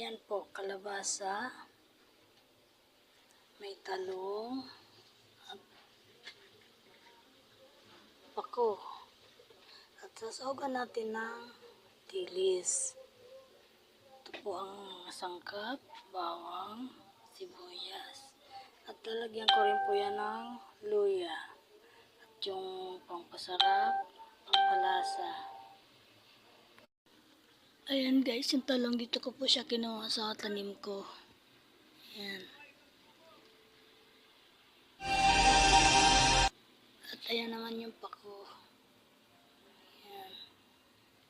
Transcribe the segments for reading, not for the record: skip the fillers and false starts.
Ayan po, kalabasa, may talong, at pako. At sasawagan natin ng dilis. Ito po ang sangkap, bawang, sibuyas. At lalagyan ko rin po yan ng luya. At yung pampasarap, pampalasa. Ayan guys, yung talong dito ko po siya kinuha sa tanim ko. Ayan. At ayan naman yung pako. Ayan.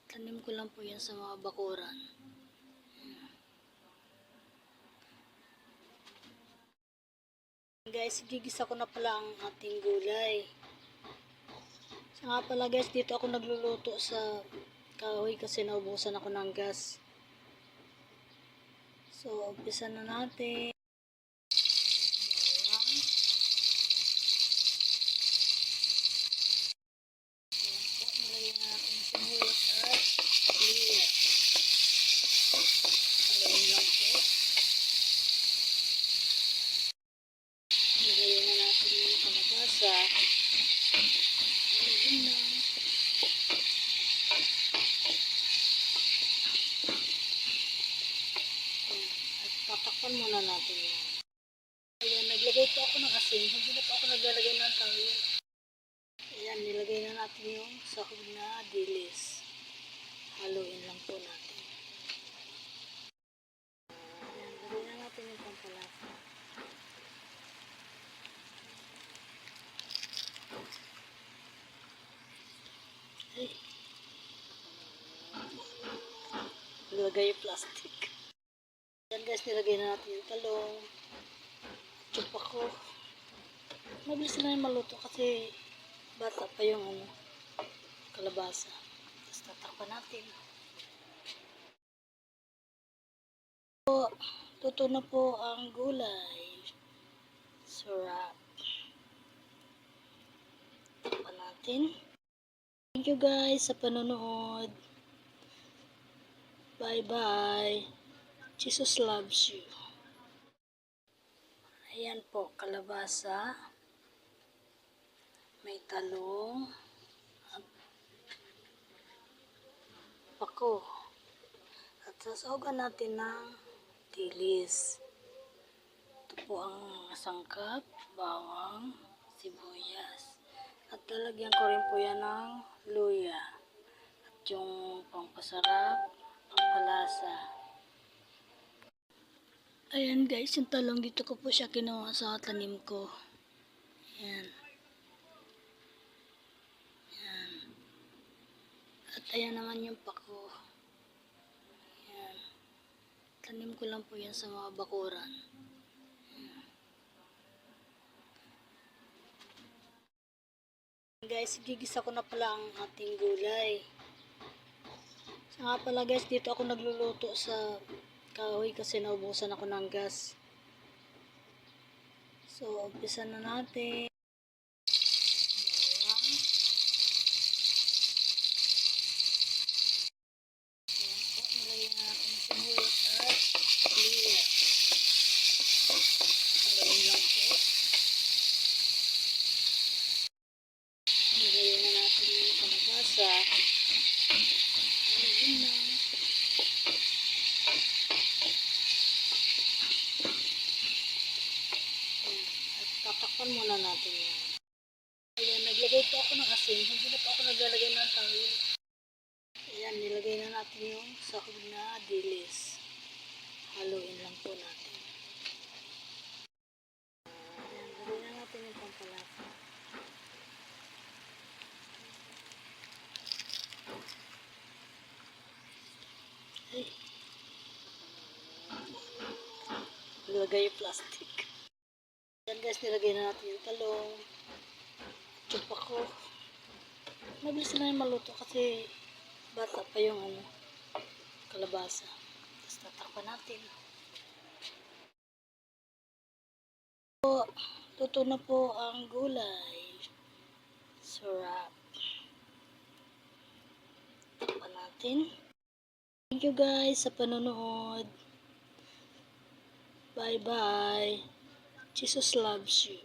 Tanim ko lang po yan sa mga bakuran. Ayan. Guys, gigisa ko na pala ang ating gulay. So nga pala guys, dito ako nagluluto sa kahoy kasi naubusan ako ng gas. So, umpisa na natin. Bawang. Ayan po, nilagyan na natin yung sibuyas at luya. Haloyin lang po. Nilagyan na natin yung kalabasa. Haloyin lang. At tatakpan muna natin yan. Ayan, naglagay po ako ng asin. Hindi na po ako naglalagay ng tawil. Ayan, nilagay na natin yung sahog na dilis. Haluin lang po natin. Ayan, lagay na natin yung pampalasa. Ay. Nilagay yung plastic. Ayan guys, nilagay na natin yung talong. Chupa ko. Mabilis na yung maluto kasi bata pa yung kalabasa. Tapos tatakpan natin. So, luto na po ang gulay. Sarap. Tatakpan natin. Thank you guys sa panonood. Bye-bye. Jesus loves you. Ayan po, kalabasa, may talong, at pako. At sasawagan natin ng dilis. Ito po ang sangkap, bawang, sibuyas. At lalagyan ko rin po yan ng luya. At yung pampasarap, pampalasa. Ayan guys, yung talong dito ko po siya kinuha sa tanim ko. Ayan. Ayan. At ayan naman yung pako. Ayan. Tanim ko lang po yan sa mga bakuran. Ayan. Guys, gigisa ko na pala ang ating gulay. So nga pala guys, dito ako nagluluto sa kahoy kasi naubusan ako ng gas. So, umpisa na natin. Bawang. Ayan po, nilagyan na natin yung sibuyas at luya. Haloyin lang po. Nilagyan na natin yung kalabasa. Haloyin lang. At tatakpan muna natin yan. Ayan, naglagay po ako ng asin. Hindi na po ako naglalagay ng tawil. Ayan, nilagay na natin yung sahog na dilis. Haluin lang po natin. Ayan, lagay na natin yung pampalasa. Ay. Nilagay yung plastic. Ayan guys, nilagay na natin yung talong. Chupa ko. Mabilis na yung maluto kasi bata pa yung kalabasa. Tapos tatakpan natin. So, luto na po ang gulay. Sarap. Tatakpan natin. Thank you guys sa panonood. Bye-bye. Jesus loves you.